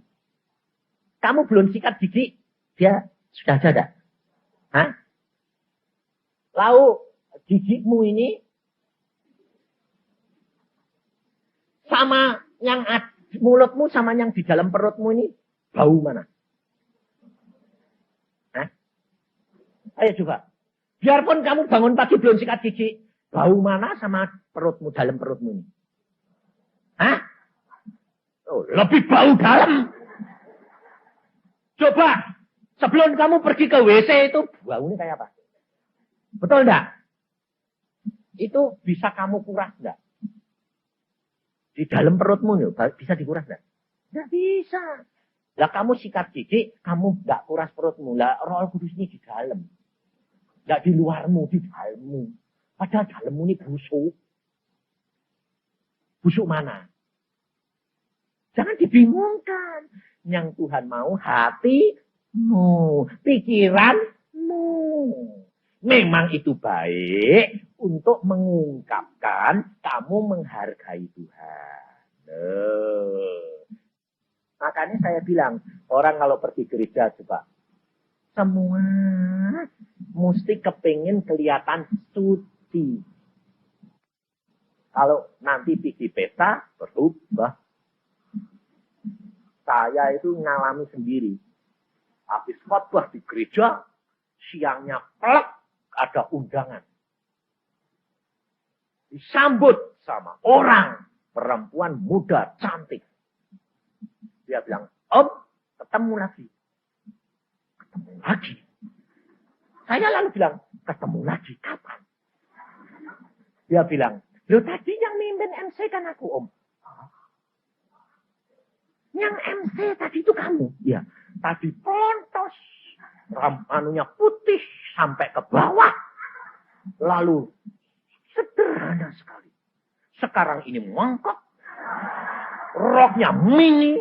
[SPEAKER 1] Kamu belum sikat gigi, dia sudah ada. Hah? Lalu gigimu ini sama yang mulutmu sama yang di dalam perutmu ini bau mana? Hah? Ayo coba. Biarpun kamu bangun pagi belum sikat gigi, bau mana sama perutmu dalam perutmu ini? Hah? Oh, lebih bau dalam. Coba sebelum kamu pergi ke WC itu baunya kayak apa? Betul enggak? Itu bisa kamu kuras enggak? Di dalam perutmu nih, bisa dikuras enggak? Enggak bisa. Lah kamu sikat gigi, kamu enggak kuras perutmu. Lah Roh Kudus ini di dalam. Enggak di luarmu, di dalammu. Padahal dalammu ini busuk. Busuk mana? Jangan dibingungkan. Yang Tuhan mau hatimu, pikiranmu. Memang itu baik untuk mengungkapkan kamu menghargai Tuhan. Makanya saya bilang, orang kalau pergi gereja coba. Semua mesti kepingin kelihatan suci. Kalau nanti pergi pesta, berubah. Saya itu ngalami sendiri. Habis khotbah di gereja, siangnya plek, ada undangan. Disambut sama orang, perempuan muda, cantik. Dia bilang, Om, ketemu lagi. Ketemu lagi. Saya lalu bilang, ketemu lagi, kapan? Dia bilang, loh tadi yang mimpin MC kan aku, Om. Yang MC tadi itu kamu. Ya, tadi pontos. Anunya putih sampai ke bawah. Lalu sederhana sekali. Sekarang ini mangkok. Roknya mini.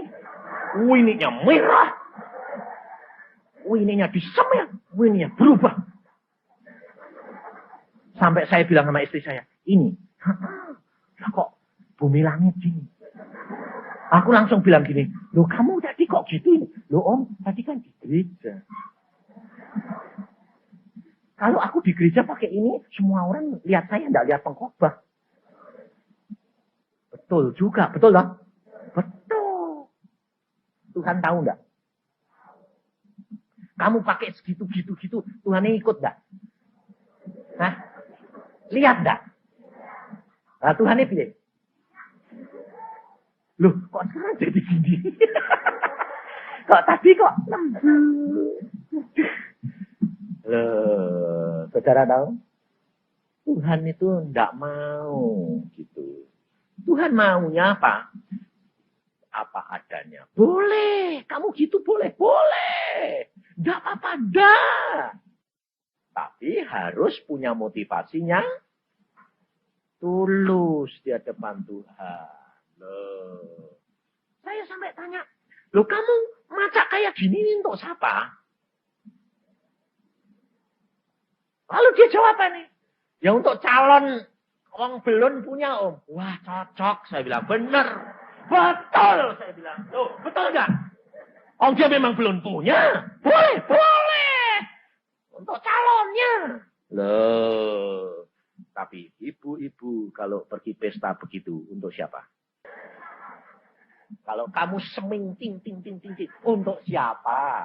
[SPEAKER 1] Wininya merah. Wininya disemir. Wininya berubah. Sampai saya bilang sama istri saya. Ini. Lah kok bumi langit gini. Aku langsung bilang gini, loh kamu tadi kok gitu ini? Loh Om, tadi kan di gereja. Kalau aku di gereja pakai ini, semua orang lihat saya, enggak lihat pengkhotbah. Betul juga, betul lah? Betul. Tuhan tahu enggak? Kamu pakai segitu-gitu, Tuhan ikut enggak? Hah? Lihat enggak? Nah, Tuhan ini pilih. Loh, kok sekarang jadi gini? Kok tadi kok lembut? Loh, saudara tahu? Tuhan itu enggak mau gitu. Tuhan maunya apa? Apa adanya. Boleh, kamu gitu boleh. Boleh. Enggak apa-apa, enggak. Tapi harus punya motivasinya tulus di hadapan Tuhan. Loh. Saya sampai tanya, loh kamu macak kayak gini untuk siapa? Lalu dia jawab apa nih? Ya untuk calon orang belum punya Om. Wah cocok, saya bilang. Benar. Betul, saya bilang. Loh, betul enggak? Om dia memang belum punya. Boleh, boleh. Untuk calonnya. Loh. Tapi ibu-ibu kalau pergi pesta begitu, untuk siapa? Kalau kamu seming ting untuk siapa?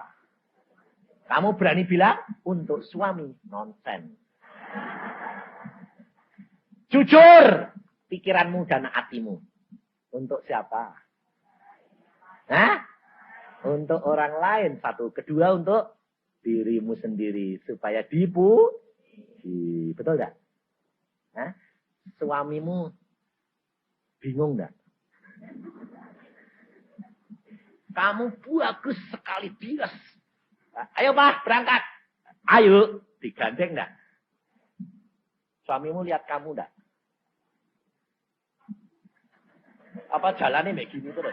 [SPEAKER 1] Kamu berani bilang untuk suami, nonsen. Jujur pikiranmu dan hatimu. Untuk siapa? Hah? Untuk orang lain. Satu. Kedua untuk dirimu sendiri. Supaya dipuji. Betul enggak? Hah? Suamimu bingung enggak? Kamu bagus sekali, bias. Ayo Pak, berangkat. Ayo, digandeng enggak? Suamimu lihat kamu enggak? Apa jalannya kayak gini terus?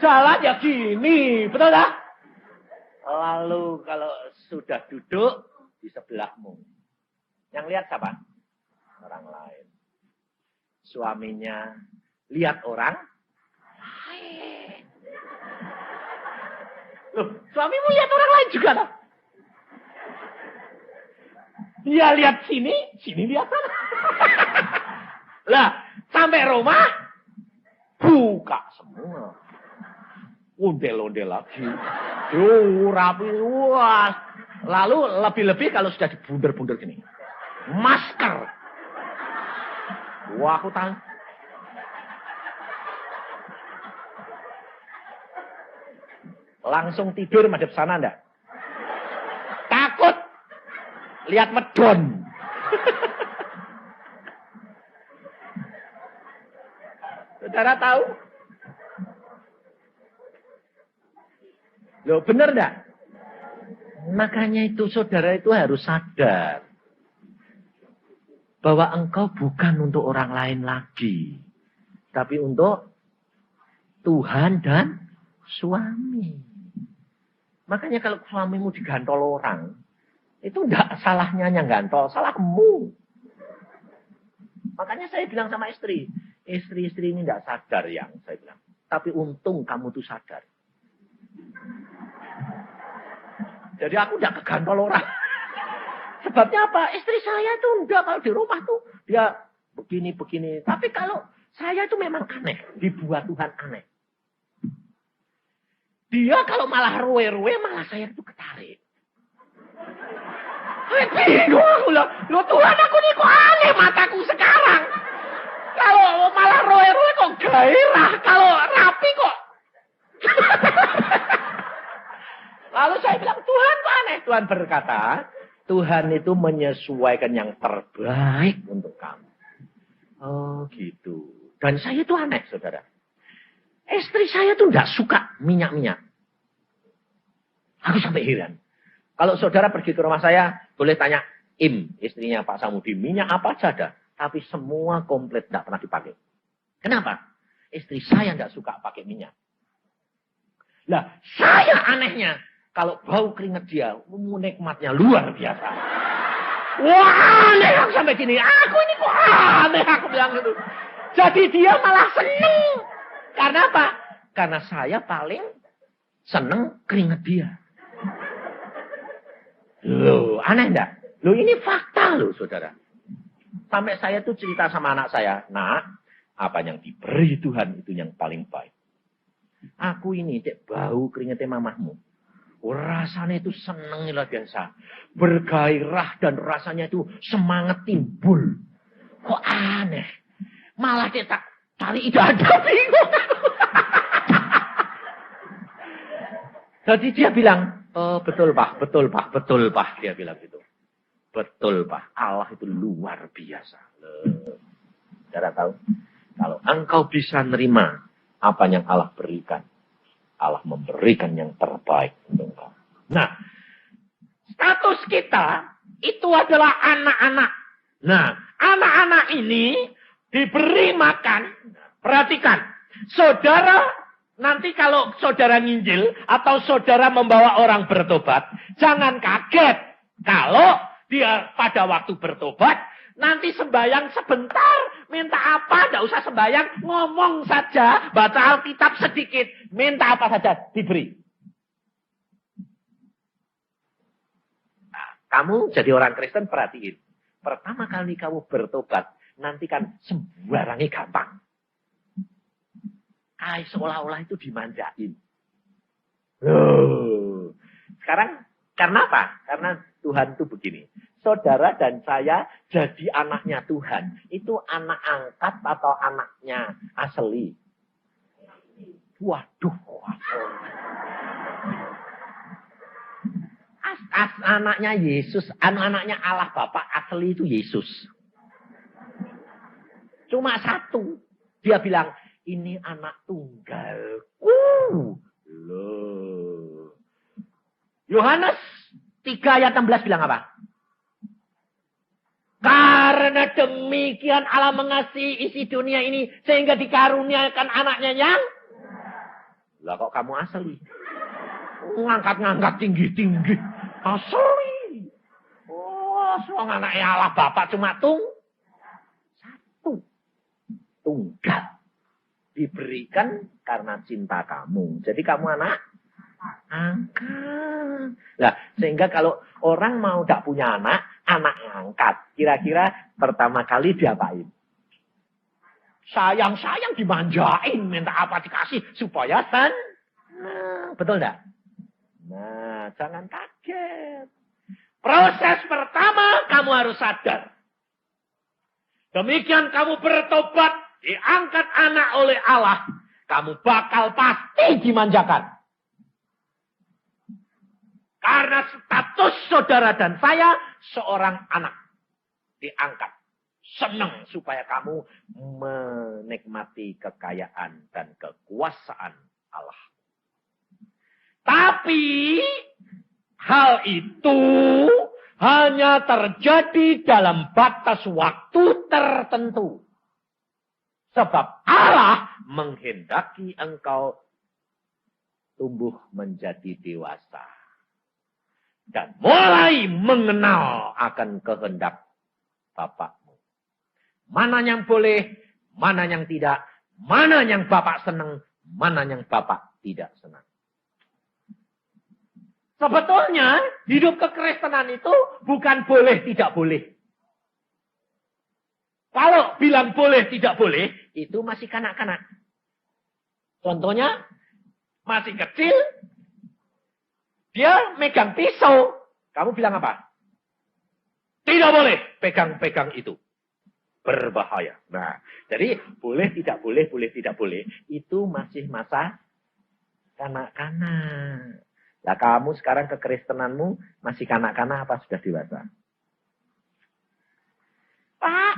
[SPEAKER 1] Jalan ya gini, betul tak? Lalu kalau sudah duduk di sebelahmu. Yang lihat siapa? Orang lain. Suaminya lihat orang. Loh, suamimu lihat orang lain juga tak? Dia lihat sini, sini lihat sana. Lah, sampai rumah, buka semua. Ondel-ondel lagi. Rapi, wah. Lalu lebih-lebih kalau sudah dibunder-bunder gini. Masker. Wah, aku tahu. Langsung tidur madep sana enggak? Takut. Lihat medon. Saudara tahu? Loh, benar enggak? Makanya itu saudara itu harus sadar. Bahwa engkau bukan untuk orang lain lagi. Tapi untuk Tuhan dan suami. Makanya kalau suamimu digantol orang. Itu enggak salahnya yang gantol. Salahmu. Makanya saya bilang sama istri. Istri-istri ini enggak sadar yang saya bilang. Tapi untung kamu tuh sadar. Jadi aku enggak kegantol orang. Sebabnya apa? Istri saya itu enggak. Kalau di rumah tuh dia begini-begini. Tapi kalau saya itu memang aneh. Dibuat Tuhan aneh. Dia kalau malah ruwe-ruwe malah saya itu ketarik. Bingung aku lah. Loh Tuhan aku ini kok aneh mataku sekarang. Kalau malah ruwe-ruwe kok gairah. Kalau rapi kok. Lalu saya bilang Tuhan kok aneh. Tuhan berkata. Tuhan itu menyesuaikan yang terbaik untuk kamu. Oh gitu. Dan saya itu aneh saudara. Istri saya tuh enggak suka minyak-minyak. Aku sampai heran. Kalau saudara pergi ke rumah saya, boleh tanya istrinya Pak Samudi, minyak apa aja ada. Tapi semua komplit enggak pernah dipakai. Kenapa? Istri saya enggak suka pakai minyak. Lah, saya anehnya. Kalau bau keringat dia, nikmatnya luar biasa. Wah, aneh aku sampai gini. Aku ini kok aneh aku bilang gitu. Jadi dia malah seneng. Karena apa? Karena saya paling seneng keringat dia. Loh, aneh enggak? Loh, ini fakta loh, saudara. Sampai saya tuh cerita sama anak saya. Nak, apa yang diberi Tuhan itu yang paling baik. Aku ini, cek bau keringatnya mamahmu. Rasanya itu seneng lah biasa. Bergairah dan rasanya itu semangat timbul. Kok aneh? Malah cek tak cari ide ada bingung. Jadi dia bilang, oh, betul Pak, betul Pak, betul Pak. Dia bilang gitu. Betul Pak, Allah itu luar biasa. Saudara tahu, kalau engkau bisa nerima apa yang Allah berikan, Allah memberikan yang terbaik untuk engkau. Nah, status kita itu adalah anak-anak. Nah, anak-anak ini diberi makan. Perhatikan, saudara. Nanti kalau saudara nginjil atau saudara membawa orang bertobat, jangan kaget kalau dia pada waktu bertobat, nanti sembahyang sebentar, minta apa, tidak usah sembahyang, ngomong saja, baca Alkitab sedikit, minta apa saja, diberi. Nah, kamu jadi orang Kristen perhatiin, pertama kali kamu bertobat, nanti kan sembarangnya gampang. Seolah-olah itu dimanjain. Loh. Sekarang, karena apa? Karena Tuhan itu begini. saudara dan saya jadi anaknya Tuhan. Itu anak angkat atau anaknya asli? Waduh. Anaknya Yesus, anaknya Allah Bapa asli itu Yesus. Cuma satu. Dia bilang, ini anak tunggalku. Loh. Yohanes 3 ayat 16 bilang apa? Karena demikian Allah mengasihi isi dunia ini sehingga dikaruniakan anaknya yang... Lah kok kamu asli? Ngangkat-ngangkat tinggi-tinggi. Asli. Oh, soal anaknya Allah Bapak cuma satu. Tunggal. Diberikan karena cinta kamu. Jadi kamu anak angkat. Nah, sehingga kalau orang mau tidak punya anak angkat. Kira-kira pertama kali diapain? Sayang-sayang dimanjain. Minta apa dikasih supaya betul enggak? Nah, jangan kaget. Proses pertama kamu harus sadar. Demikian kamu bertobat, diangkat anak oleh Allah, kamu bakal pasti dimanjakan. Karena status saudara dan saya seorang anak diangkat. Senang supaya kamu menikmati kekayaan dan kekuasaan Allah. Tapi hal itu hanya terjadi dalam batas waktu tertentu. Sebab Allah menghendaki engkau tumbuh menjadi dewasa. Dan mulai mengenal akan kehendak Bapakmu. Mana yang boleh, mana yang tidak, mana yang Bapak senang, mana yang Bapak tidak senang. Sebetulnya hidup kekristenan itu bukan boleh tidak boleh. Kalau bilang boleh tidak boleh, itu masih kanak-kanak. Contohnya, masih kecil, dia megang pisau. Kamu bilang apa? Tidak boleh pegang-pegang itu. Berbahaya. Nah, jadi boleh tidak boleh, itu masih masa kanak-kanak. Lah kamu sekarang kekristenanmu masih kanak-kanak apa sudah dewasa? Pak,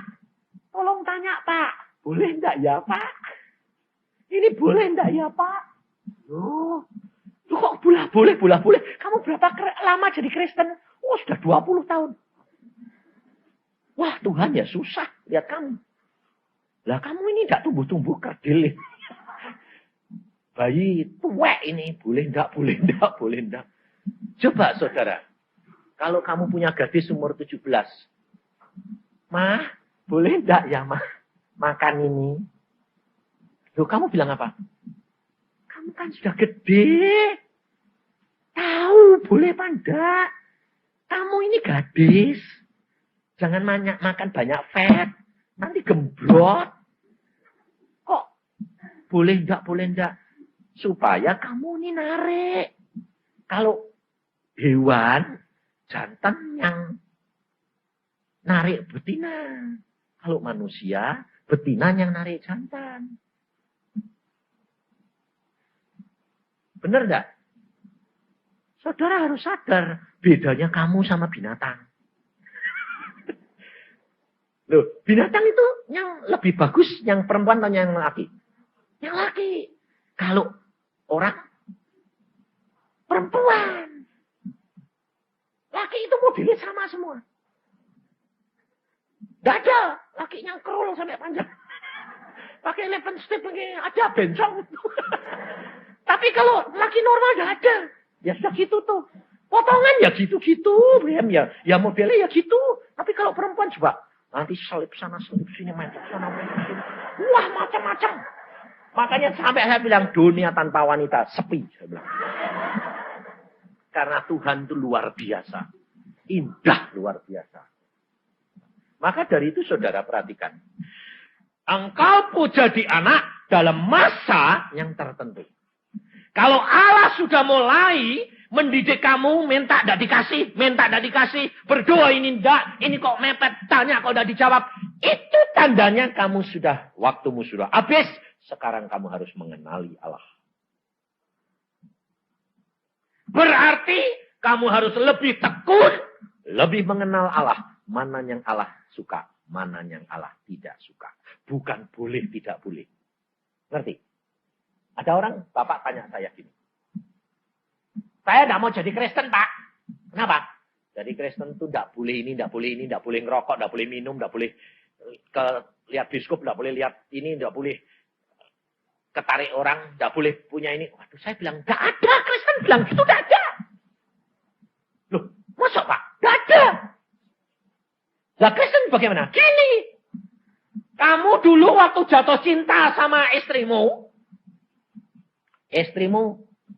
[SPEAKER 1] tolong tanya Pak. Boleh enggak ya Pak? Ini boleh enggak ya Pak? Loh, kok boleh. Kamu berapa lama jadi Kristen? Oh, sudah 20 tahun. Wah, Tuhan ya susah. Lihat kamu. Lah kamu ini enggak tumbuh-tumbuh kerdil. Bayi tuwek ini, boleh enggak. Coba saudara, kalau kamu punya gadis umur 17, Mah, boleh enggak ya Mah, makan ini? Loh, kamu bilang apa? Kamu kan sudah gede, tahu boleh apa enggak? Kamu ini gadis, jangan makan banyak fat, nanti gembrot. Kok boleh enggak? Supaya kamu ini narik. Kalau hewan, jantan yang narik betina. Kalau manusia, betina yang narik jantan. Benar enggak? Saudara harus sadar, bedanya kamu sama binatang. Loh, binatang itu yang lebih bagus, yang perempuan atau yang laki? Yang laki. Kalau orang perempuan. Laki itu modelnya sama semua. Tidak ada laki yang kerul sampai panjang. Pakai lipstick, ada bencong. Tapi kalau laki normal tidak ada. Ya sudah gitu tuh. Potongan ya gitu-gitu. Ya modelnya ya gitu. Tapi kalau perempuan coba. Nanti selip sana, selip sini, main sana, main sini. Wah, macam-macam. Makanya sampai saya bilang dunia tanpa wanita sepi. Saya bilang. Karena Tuhan itu luar biasa. Indah luar biasa. Maka dari itu saudara perhatikan. Engkau pun jadi anak dalam masa yang tertentu. Kalau Allah sudah mulai mendidik kamu, minta tidak dikasih, minta tidak dikasih, berdoa ini tidak, ini kok mepet, tanya kok tidak dijawab. Itu tandanya kamu sudah, waktumu sudah habis. Sekarang kamu harus mengenali Allah. Berarti kamu harus lebih tekun, lebih mengenal Allah. Mana yang Allah suka, mana yang Allah tidak suka. Bukan boleh, tidak boleh. Ngerti? Ada orang, Bapak tanya saya gini. Saya tidak mau jadi Kristen, Pak. Kenapa? Jadi Kristen itu tidak boleh ini, tidak boleh ini, tidak boleh ngerokok, tidak boleh minum, tidak boleh lihat biskop, tidak boleh lihat ini, tidak boleh ketarik orang, tidak boleh punya ini. Waduh, saya bilang, tidak ada. Kristen bilang gitu, tidak ada. Loh, masa Pak? Tidak ada. Lah Kristen bagaimana? Gini. Kamu dulu waktu jatuh cinta sama istrimu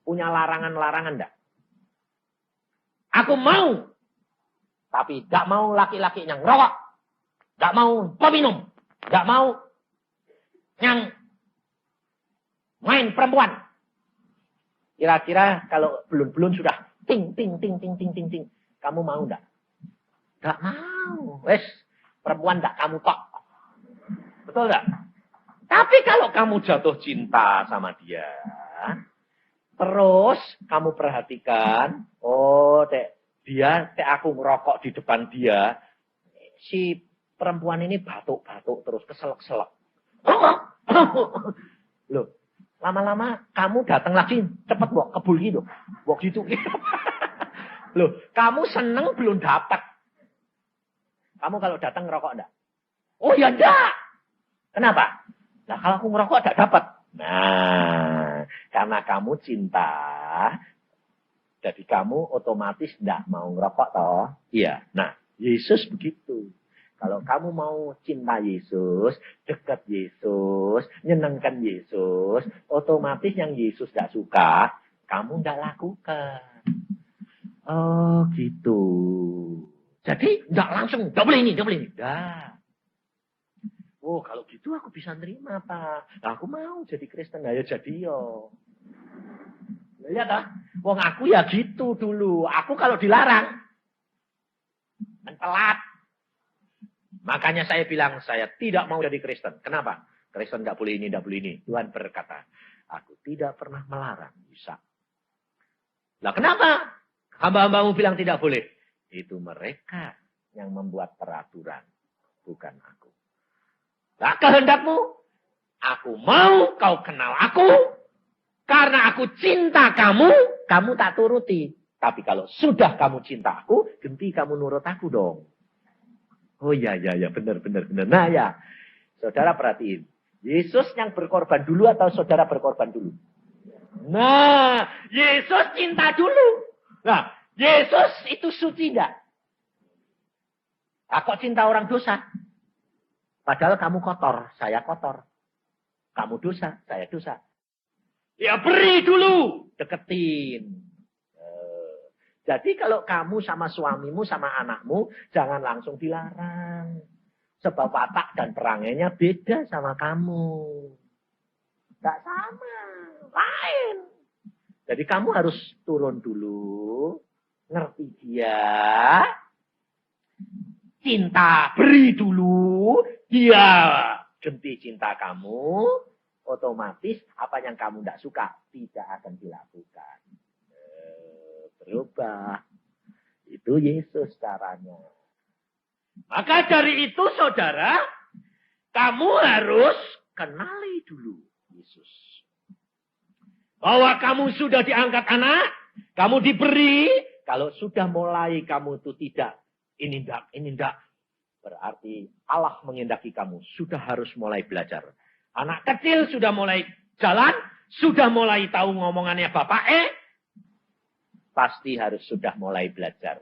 [SPEAKER 1] punya larangan-larangan enggak? Aku mau. Tapi tidak mau laki-laki yang ngerokok. Tidak mau peminum. Tidak mau yang main perempuan. Kira-kira kalau belum sudah ting. Kamu mau enggak? Enggak mau. Wes, perempuan enggak kamu kok. Betul enggak? Tapi kalau kamu jatuh cinta sama dia, terus kamu perhatikan, oh, dia aku ngerokok di depan dia, si perempuan ini batuk-batuk terus keselak-selak. Loh, lama-lama kamu datang lagi, cepet bawa kebul gitu. Bawa gitu. Loh, kamu seneng belum dapat. Kamu kalau datang ngerokok enggak? Oh ya enggak. Kenapa? Nah kalau aku ngerokok enggak dapat. Nah, karena kamu cinta, jadi kamu otomatis enggak mau ngerokok toh. Iya. Nah, Yesus begitu. Kalau kamu mau cinta Yesus, dekat Yesus, nyenangkan Yesus, otomatis yang Yesus enggak suka, kamu enggak lakukan. Oh gitu. Jadi enggak langsung, enggak boleh ini. Enggak. Oh kalau gitu aku bisa nerima Pak. Nah, aku mau jadi Kristen. Nah, ya jadi yo. Lihat ah. Wong aku ya gitu dulu. Aku kalau dilarang. Telat. Makanya saya bilang saya tidak mau jadi Kristen. Kenapa? Kristen enggak boleh ini, enggak boleh ini. Tuhan berkata, aku tidak pernah melarang. Bisa. Nah kenapa? Hamba-hambamu bilang tidak boleh. Itu mereka yang membuat peraturan. Bukan aku. Nah kehendakmu. Aku mau kau kenal aku. Karena aku cinta kamu. Kamu tak turuti. Tapi kalau sudah kamu cinta aku. Ganti kamu nurut aku dong. Oh iya. Benar. Nah ya. Saudara perhatiin. Yesus yang berkorban dulu atau saudara berkorban dulu? Nah. Yesus cinta dulu. Nah. Yesus itu suci enggak? Kok cinta orang dosa? Padahal kamu kotor, saya kotor. Kamu dosa, saya dosa. Ya beri dulu, deketin. Jadi kalau kamu sama suamimu, sama anakmu, jangan langsung dilarang. Sebab watak dan perangainya beda sama kamu. Tidak sama, lain. Jadi kamu harus turun dulu, ngerti dia, cinta, beri dulu, dia genti cinta kamu, otomatis apa yang kamu tidak suka tidak akan dilakukan. Berubah. Itu Yesus caranya. Maka dari itu saudara, kamu harus kenali dulu Yesus. Bahwa kamu sudah diangkat anak, kamu diberi, kalau sudah mulai kamu itu tidak, ini enggak. Berarti Allah mengendaki kamu. Sudah harus mulai belajar. Anak kecil sudah mulai jalan. Sudah mulai tahu ngomongannya Bapak pasti harus sudah mulai belajar.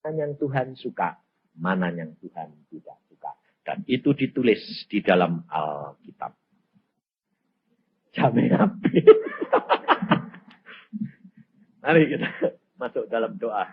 [SPEAKER 1] Mana yang Tuhan suka. Mana yang Tuhan tidak suka. Dan itu ditulis di dalam Alkitab. Jamin api. Mari kita masuk dalam doa.